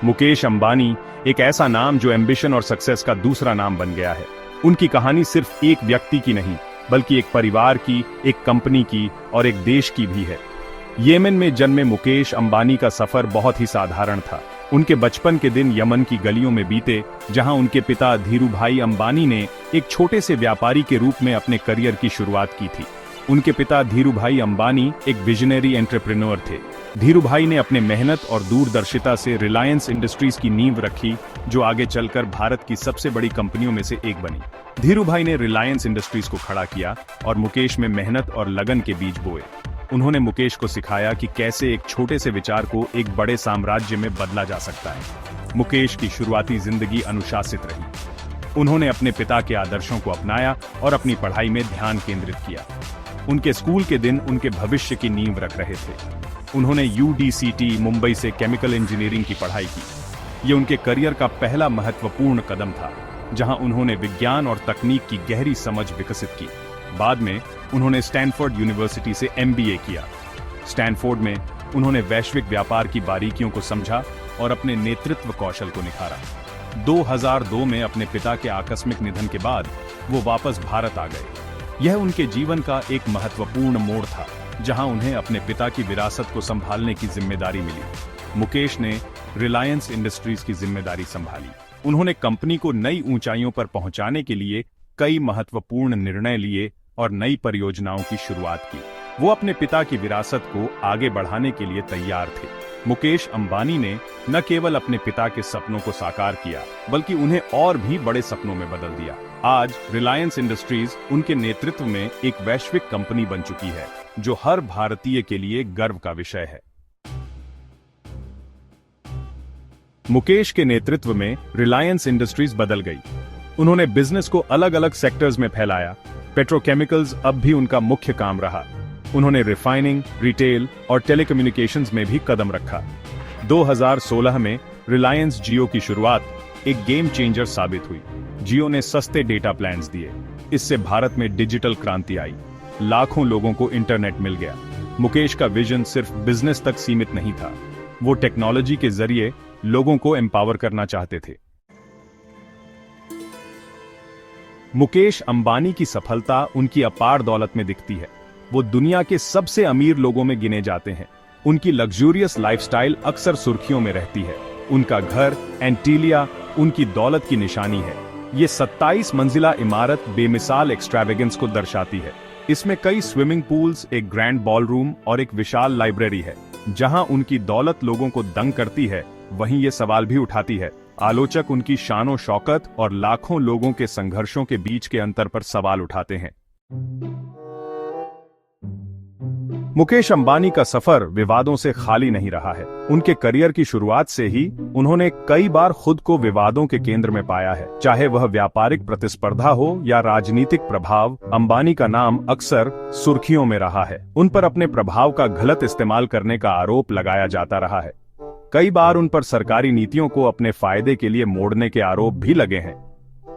मुकेश अंबानी एक ऐसा नाम जो एम्बिशन और सक्सेस का दूसरा नाम बन गया है। उनकी कहानी सिर्फ एक व्यक्ति की नहीं, बल्कि एक परिवार की, एक कंपनी की और एक देश की भी है। येमेन में जन्मे मुकेश अंबानी का सफर बहुत ही साधारण था। उनके बचपन के दिन यमन की गलियों में बीते, जहां उनके पिता धीरूभाई अंबानी ने एक छोटे से व्यापारी के रूप में अपने करियर की शुरुआत की थी। उनके पिता धीरूभाई अंबानी एक विजनरी एंटरप्रेन्योर थे। धीरूभाई ने अपने मेहनत और दूरदर्शिता से रिलायंस इंडस्ट्रीज की नींव रखी, जो आगे चलकर भारत की सबसे बड़ी कंपनियों में से एक बनी। धीरूभाई ने रिलायंस इंडस्ट्रीज को खड़ा किया और मुकेश में मेहनत और लगन के बीज बोए। उन्होंने मुकेश को सिखाया कि कैसे एक छोटे से विचार को एक बड़े साम्राज्य में बदला जा सकता है। मुकेश की शुरुआती जिंदगी अनुशासित रही। उन्होंने अपने पिता के आदर्शों को अपनाया और अपनी पढ़ाई में ध्यान केंद्रित किया। उनके स्कूल के दिन उनके भविष्य की नींव रख रहे थे। उन्होंने UDCT मुंबई से केमिकल इंजीनियरिंग की पढ़ाई की। ये उनके करियर का पहला महत्वपूर्ण कदम था, जहां उन्होंने विज्ञान और तकनीक की गहरी समझ विकसित की। बाद में उन्होंने स्टैनफोर्ड यूनिवर्सिटी से MBA किया। स्टैनफोर्ड में उन्होंने वैश्विक व्यापार की बारीकियों को समझा और अपने नेतृत्व कौशल को निखारा। 2002 में अपने पिता के आकस्मिक निधन के बाद वो वापस भारत आ गए। यह उनके जीवन का एक महत्वपूर्ण मोड़ था, जहां उन्हें अपने पिता की विरासत को संभालने की जिम्मेदारी मिली। मुकेश ने रिलायंस इंडस्ट्रीज की जिम्मेदारी संभाली। उन्होंने कंपनी को नई ऊंचाइयों पर पहुंचाने के लिए कई महत्वपूर्ण निर्णय लिए और नई परियोजनाओं की शुरुआत की। वो अपने पिता की विरासत को आगे बढ़ाने के लिए तैयार थे। मुकेश अंबानी ने न केवल अपने पिता के सपनों को साकार किया, बल्कि उन्हें और भी बड़े सपनों में बदल दिया। आज रिलायंस इंडस्ट्रीज उनके नेतृत्व में एक वैश्विक कंपनी बन चुकी है, जो हर भारतीय के लिए गर्व का विषय है। मुकेश के नेतृत्व में रिलायंस इंडस्ट्रीज बदल गई। उन्होंने बिजनेस को अलग अलग सेक्टर्स में फैलाया। पेट्रोकेमिकल्स अब भी उनका मुख्य काम रहा। उन्होंने रिफाइनिंग, रिटेल और टेलीकम्युनिकेशंस में भी कदम रखा। 2016 में रिलायंस जियो की शुरुआत एक गेम चेंजर साबित हुई। जियो ने सस्ते डेटा प्लान्स दिए। इससे भारत में डिजिटल क्रांति आई। लाखों लोगों को इंटरनेट मिल गया। मुकेश का विजन सिर्फ बिजनेस तक सीमित नहीं था। वो टेक्नोलॉजी के जरिए लोगों को एम्पावर करना चाहते थे। मुकेश अंबानी की सफलता उनकी अपार दौलत में दिखती है। वो दुनिया के सबसे अमीर लोगों में गिने जाते हैं। उनकी लग्जूरियस लाइफस्टाइल अक्सर सुर्खियों में रहती है। उनका घर एंटीलिया उनकी दौलत की निशानी है। ये 27 मंजिला इमारत बेमिसाल एक्सट्रावेगेंस को दर्शाती है। इसमें कई स्विमिंग पूल्स, एक ग्रैंड बॉलरूम और एक विशाल लाइब्रेरी है। जहां उनकी दौलत लोगों को दंग करती है, वहीं ये सवाल भी उठाती है। आलोचक उनकी शानो शौकत और लाखों लोगों के संघर्षों के बीच के अंतर पर सवाल उठाते हैं। मुकेश अंबानी का सफर विवादों से खाली नहीं रहा है। उनके करियर की शुरुआत से ही उन्होंने कई बार खुद को विवादों के केंद्र में पाया है। चाहे वह व्यापारिक प्रतिस्पर्धा हो या राजनीतिक प्रभाव, अंबानी का नाम अक्सर सुर्खियों में रहा है। उन पर अपने प्रभाव का गलत इस्तेमाल करने का आरोप लगाया जाता रहा है। कई बार उन पर सरकारी नीतियों को अपने फायदे के लिए मोड़ने के आरोप भी लगे हैं।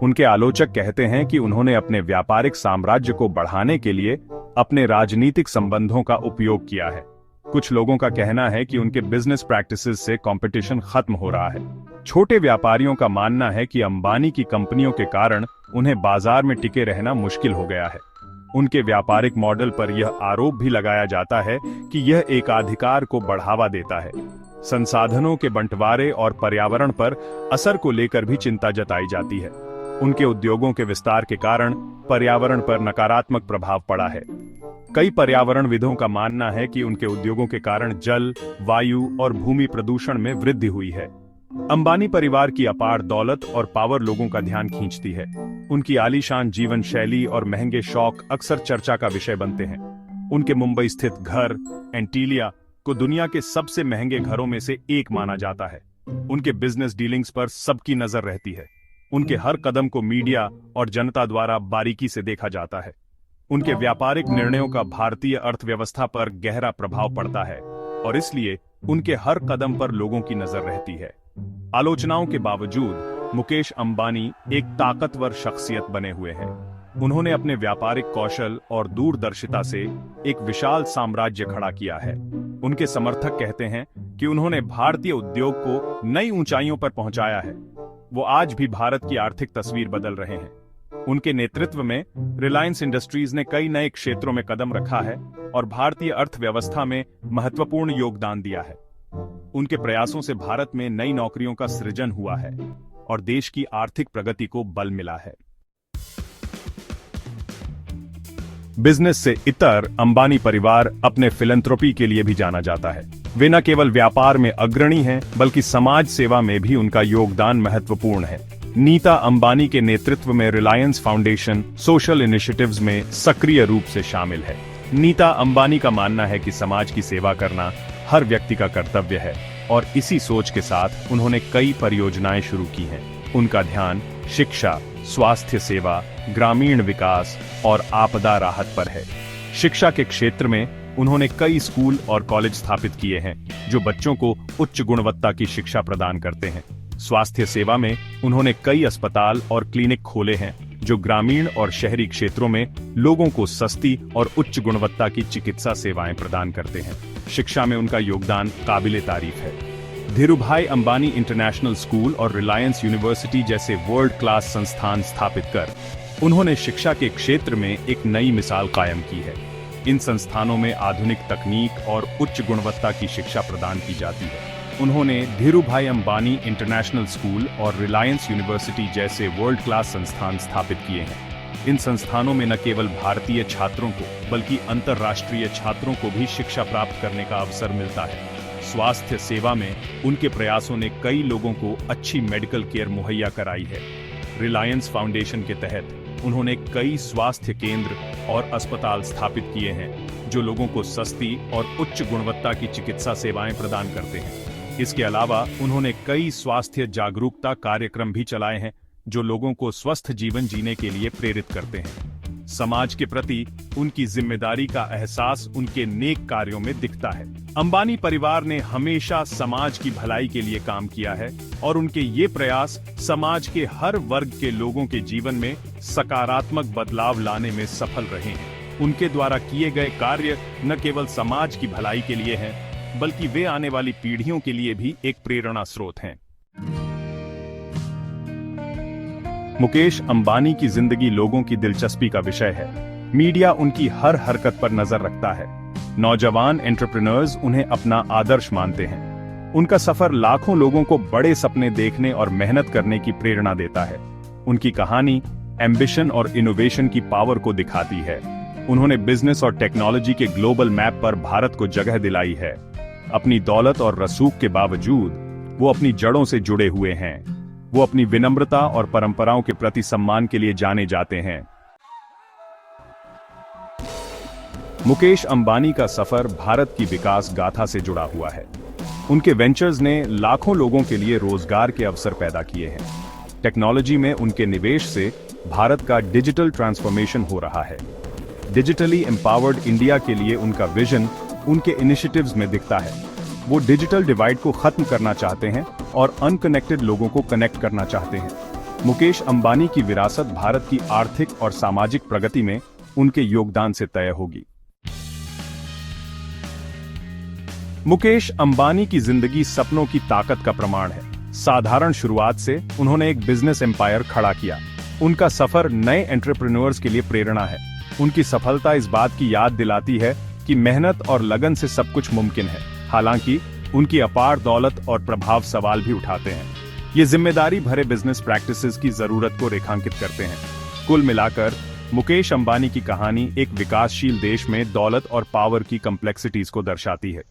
उनके आलोचक कहते हैं कि उन्होंने अपने व्यापारिक साम्राज्य को बढ़ाने के लिए अपने राजनीतिक संबंधों का उपयोग किया है। कुछ लोगों का कहना है कि उनके बिजनेस प्रैक्टिसेस से कंपटीशन खत्म हो रहा है। छोटे व्यापारियों का मानना है कि अंबानी की कंपनियों के कारण उन्हें बाजार में टिके रहना मुश्किल हो गया है। उनके व्यापारिक मॉडल पर यह आरोप भी लगाया जाता है कि यह एकाधिकार को बढ़ावा देता है। संसाधनों के बंटवारे और पर्यावरण पर असर को लेकर भी चिंता जताई जाती है। उनके उद्योगों के विस्तार के कारण पर्यावरण पर नकारात्मक प्रभाव पड़ा है। कई पर्यावरणविदों का मानना है कि उनके उद्योगों के कारण जल, वायु और भूमि प्रदूषण में वृद्धि हुई है। अंबानी परिवार की अपार दौलत और पावर लोगों का ध्यान खींचती है। उनकी आलीशान जीवन शैली और महंगे शौक अक्सर चर्चा का विषय बनते हैं। उनके मुंबई स्थित घर एंटीलिया को दुनिया के सबसे महंगे घरों में से एक माना जाता है। उनके बिजनेस डीलिंग्स पर सबकी नजर रहती है। उनके हर कदम को मीडिया और जनता द्वारा बारीकी से देखा जाता है। उनके व्यापारिक निर्णयों का भारतीय अर्थव्यवस्था पर गहरा प्रभाव पड़ता है और इसलिए उनके हर कदम पर लोगों की नजर रहती है। आलोचनाओं के बावजूद मुकेश अंबानी एक ताकतवर शख्सियत बने हुए हैं। उन्होंने अपने व्यापारिक कौशल और दूरदर्शिता से एक विशाल साम्राज्य खड़ा किया है। उनके समर्थक कहते हैं कि उन्होंने भारतीय उद्योग को नई ऊंचाइयों पर पहुंचाया है। वो आज भी भारत की आर्थिक तस्वीर बदल रहे हैं। उनके नेतृत्व में रिलायंस इंडस्ट्रीज ने कई नए क्षेत्रों में कदम रखा है और भारतीय अर्थव्यवस्था में महत्वपूर्ण योगदान दिया है। उनके प्रयासों से भारत में नई नौकरियों का सृजन हुआ है और देश की आर्थिक प्रगति को बल मिला है। बिजनेस से इतर अंबानी परिवार अपने फिलैंथ्रोपी के लिए भी जाना जाता है। वे न केवल व्यापार में अग्रणी हैं, बल्कि समाज सेवा में भी उनका योगदान महत्वपूर्ण है। नीता अंबानी के नेतृत्व में रिलायंस फाउंडेशन सोशल इनिशिएटिव्स में सक्रिय रूप से शामिल है। नीता अंबानी का मानना है कि समाज की सेवा करना हर व्यक्ति का कर्तव्य है और इसी सोच के साथ उन्होंने कई परियोजनाएं शुरू की हैं। उनका ध्यान शिक्षा, स्वास्थ्य सेवा, ग्रामीण विकास और आपदा राहत पर है। शिक्षा के क्षेत्र में उन्होंने कई स्कूल और कॉलेज स्थापित किए हैं जो बच्चों को उच्च गुणवत्ता की शिक्षा प्रदान करते हैं। स्वास्थ्य सेवा में उन्होंने कई अस्पताल और क्लिनिक खोले हैं जो ग्रामीण और शहरी क्षेत्रों में लोगों को सस्ती और उच्च गुणवत्ता की चिकित्सा सेवाएं प्रदान करते हैं। शिक्षा में उनका योगदान काबिले तारीफ है। धीरूभाई अंबानी इंटरनेशनल स्कूल और रिलायंस यूनिवर्सिटी जैसे वर्ल्ड क्लास संस्थान स्थापित कर उन्होंने शिक्षा के क्षेत्र में एक नई मिसाल कायम की है। इन संस्थानों में आधुनिक तकनीक और उच्च गुणवत्ता की शिक्षा प्रदान की जाती है। उन्होंने धीरूभाई अंबानी इंटरनेशनल स्कूल और रिलायंस यूनिवर्सिटी जैसे वर्ल्ड क्लास संस्थान स्थापित किए हैं। इन संस्थानों में न केवल भारतीय छात्रों को बल्कि अंतर्राष्ट्रीय छात्रों को भी शिक्षा प्राप्त करने का अवसर मिलता है। स्वास्थ्य सेवा में उनके प्रयासों ने कई लोगों को अच्छी मेडिकल केयर मुहैया कराई है। रिलायंस फाउंडेशन के तहत उन्होंने कई स्वास्थ्य केंद्र और अस्पताल स्थापित किए हैं जो लोगों को सस्ती और उच्च गुणवत्ता की चिकित्सा सेवाएं प्रदान करते हैं। इसके अलावा उन्होंने कई स्वास्थ्य जागरूकता कार्यक्रम भी चलाए हैं जो लोगों को स्वस्थ जीवन जीने के लिए प्रेरित करते हैं। समाज के प्रति उनकी जिम्मेदारी का एहसास उनके नेक कार्यों में दिखता है। अंबानी परिवार ने हमेशा समाज की भलाई के लिए काम किया है और उनके ये प्रयास समाज के हर वर्ग के लोगों के जीवन में सकारात्मक बदलाव लाने में सफल रहे हैं। उनके द्वारा किए गए कार्य न केवल समाज की भलाई के लिए हैं, बल्कि वे आने वाली पीढ़ियों के लिए भी एक प्रेरणा स्रोत हैं। मुकेश अंबानी की जिंदगी लोगों की दिलचस्पी का विषय है। मीडिया उनकी हर हरकत पर नजर रखता है। नौजवान एंटरप्रेन्योर्स उन्हें अपना आदर्श मानते हैं। उनका सफर लाखों लोगों को बड़े सपने देखने और मेहनत करने की प्रेरणा देता है। उनकी कहानी एम्बिशन और इनोवेशन की पावर को दिखाती है। उन्होंने बिजनेस और टेक्नोलॉजी के ग्लोबल मैप पर भारत को जगह दिलाई है। अपनी दौलत और रसूख के बावजूद वो अपनी जड़ों से जुड़े हुए हैं। वो अपनी विनम्रता और परंपराओं के प्रति सम्मान के लिए जाने जाते हैं। मुकेश अंबानी का सफर भारत की विकास गाथा से जुड़ा हुआ है। उनके वेंचर्स ने लाखों लोगों के लिए रोजगार के अवसर पैदा किए हैं। टेक्नोलॉजी में उनके निवेश से भारत का डिजिटल ट्रांसफॉर्मेशन हो रहा है। डिजिटली एम्पावर्ड इंडिया के लिए उनका विजन उनके इनिशिएटिव्स में दिखता है। वो डिजिटल डिवाइड को खत्म करना चाहते हैं और अनकनेक्टेड लोगों को कनेक्ट करना चाहते हैं। मुकेश अंबानी की विरासत भारत की आर्थिक और सामाजिक प्रगति में उनके योगदान से तय होगी। मुकेश अंबानी की जिंदगी सपनों की ताकत का प्रमाण है। साधारण शुरुआत से उन्होंने एक बिजनेस एम्पायर खड़ा किया। उनका सफर नए एंटरप्रेन्योर्स के लिए प्रेरणा है। उनकी सफलता इस बात की याद दिलाती है कि मेहनत और लगन से सब कुछ मुमकिन है। हालांकि उनकी अपार दौलत और प्रभाव सवाल भी उठाते हैं। ये जिम्मेदारी भरे बिजनेस प्रैक्टिसेस की जरूरत को रेखांकित करते हैं। कुल मिलाकर मुकेश अंबानी की कहानी एक विकासशील देश में दौलत और पावर की कॉम्प्लेक्सिटीज को दर्शाती है।